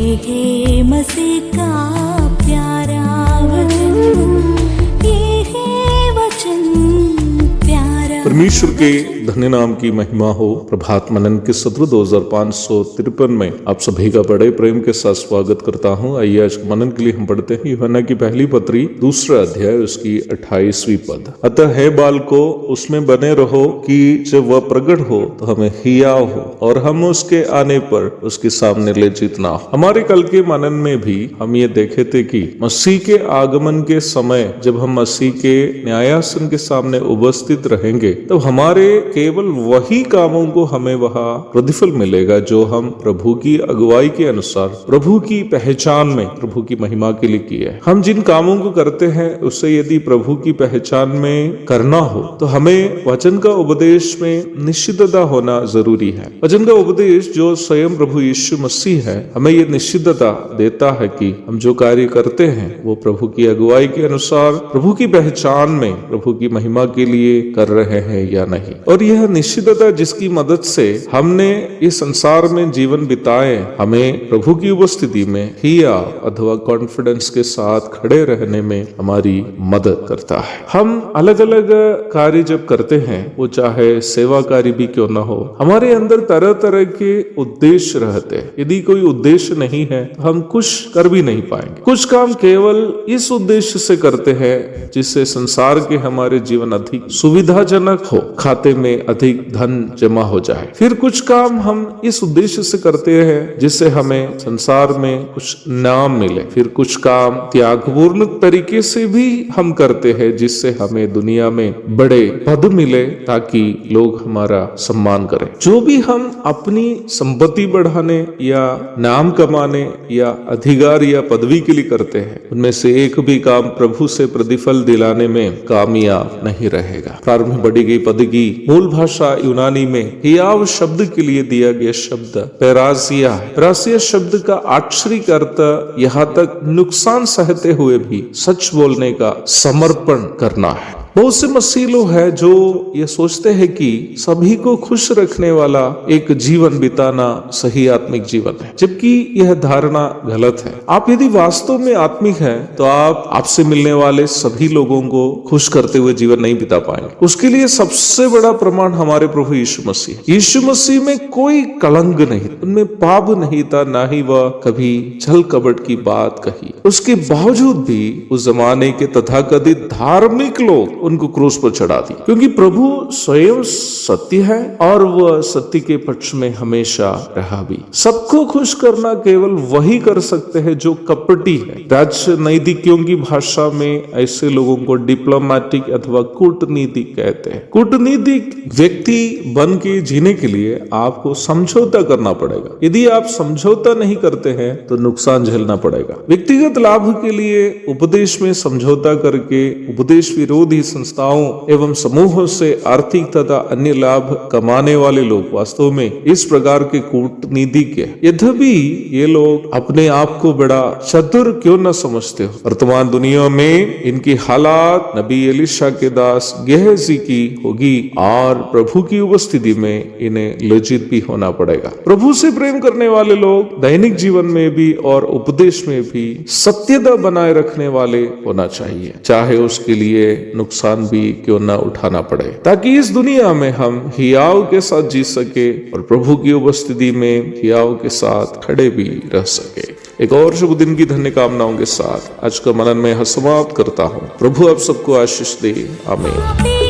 है मसीह का प्यारा वचन, ये है वचन प्यारा। परमेश्वर के धन्य नाम की महिमा हो। प्रभात मनन के सत्र 2553 में आप सभी का बड़े प्रेम के साथ स्वागत करता हूं। आइए आज मनन के लिए हम पढ़ते हैं यूहन्ना की पहली पत्री 2 अध्याय उसकी 28वीं पद। अतः हे बालको, उसमें बने रहो कि जब वह प्रकट हो तो हमें हियाव हो और हम उसके आने पर उसके सामने लज्जित ना हो। हमारे कल के मनन में भी हम ये देखे थे कि मसीह के आगमन के समय जब हम मसीह के न्यायासन के सामने उपस्थित रहेंगे तो हमारे केवल वही कामों को हमें वहां प्रतिफल मिलेगा जो हम प्रभु की अगुवाई के अनुसार प्रभु की पहचान में प्रभु की महिमा के लिए किए। हम जिन कामों को करते हैं उससे यदि प्रभु की पहचान में करना हो तो हमें वचन का उपदेश में निश्चितता होना जरूरी है। वचन का उपदेश जो स्वयं प्रभु यीशु मसीह है हमें ये निश्चितता देता है कि हम जो कार्य करते हैं वो प्रभु की अगुवाई के अनुसार प्रभु की पहचान में प्रभु की महिमा के लिए कर रहे हैं या नहीं। और यह निश्चितता जिसकी मदद से हमने इस संसार में जीवन बिताए हमें प्रभु की उपस्थिति में हिया अथवा कॉन्फिडेंस के साथ खड़े रहने में हमारी मदद करता है। हम अलग अलग कार्य जब करते हैं वो चाहे सेवा कार्य भी क्यों ना हो, हमारे अंदर तरह तरह के उद्देश्य रहते हैं। यदि कोई उद्देश्य नहीं है तो हम कुछ कर भी नहीं पाएंगे। कुछ काम केवल इस उद्देश्य से करते हैं जिससे संसार के हमारे जीवन अधिक सुविधाजनक हो, खाते में अधिक धन जमा हो जाए। फिर कुछ काम हम इस उद्देश्य से करते हैं जिससे हमें संसार में कुछ नाम मिले। फिर कुछ काम त्यागपूर्ण तरीके से भी हम करते हैं जिससे हमें दुनिया में बड़े पद मिले ताकि लोग हमारा सम्मान करें। जो भी हम अपनी संपत्ति बढ़ाने या नाम कमाने या अधिकार या पदवी के लिए करते हैं उनमें से एक भी काम प्रभु से प्रतिफल दिलाने में कामयाब नहीं रहेगा। प्रारंभ में बढ़ी गई पद की मूल भाषा यूनानी में हियाव शब्द के लिए दिया गया शब्द पेरासिया है। पेरासिया शब्द का आक्षरिक अर्थ यहाँ तक नुकसान सहते हुए भी सच बोलने का समर्पण करना है। बहुत से मसीह लोग हैं जो ये सोचते हैं कि सभी को खुश रखने वाला एक जीवन बिताना सही आत्मिक जीवन है, जबकि यह धारणा गलत है। आप यदि वास्तव में आत्मिक हैं तो आप आपसे मिलने वाले सभी लोगों को खुश करते हुए जीवन नहीं बिता पाएंगे। उसके लिए सबसे बड़ा प्रमाण हमारे प्रभु यीशु मसीह। यीशु मसीह में कोई कलंक नहीं, उनमें पाप नहीं था, ना ही वह कभी छल कपट की बात कही। उसके बावजूद भी उस जमाने के तथाकथित धार्मिक लोग उनको क्रूस पर चढ़ा दी, क्योंकि प्रभु स्वयं सत्य है और वह सत्य के पक्ष में हमेशा रहा भी। सबको खुश करना केवल वही कर सकते हैं जो कपटी है। राजनीतिज्ञों की भाषा में ऐसे लोगों को डिप्लोमेटिक अथवा कूटनीतिक कहते हैं। कूटनीतिक व्यक्ति बन के जीने के लिए आपको समझौता करना पड़ेगा। यदि आप समझौता नहीं करते हैं तो नुकसान झेलना पड़ेगा। व्यक्तिगत लाभ के लिए उपदेश में समझौता करके उपदेश विरोधी संस्थाओं एवं समूहों से आर्थिक तथा अन्य लाभ कमाने वाले लोग वास्तव में इस प्रकार के कूटनीतिज्ञ हैं। यद्यपि ये लोग अपने आप को बड़ा चतुर क्यों न समझते हो, वर्तमान दुनिया में इनकी हालात नबी एलिशा के दास गेहजी की होगी और प्रभु की उपस्थिति में इन्हें लज्जित भी होना पड़ेगा। प्रभु से प्रेम करने वाले लोग दैनिक जीवन में भी और उपदेश में भी सत्यता बनाए रखने वाले होना चाहिए, चाहे उसके लिए नुकसान भी क्यों न उठाना पड़े, ताकि इस दुनिया में हम हियाव के साथ जी सके और प्रभु की उपस्थिति में हियाव के साथ खड़े भी रह सके। एक और शुभ दिन की धन्य कामनाओं के साथ आज का मनन में समाप्त करता हूँ। प्रभु आप सबको आशीष दे। आमीन।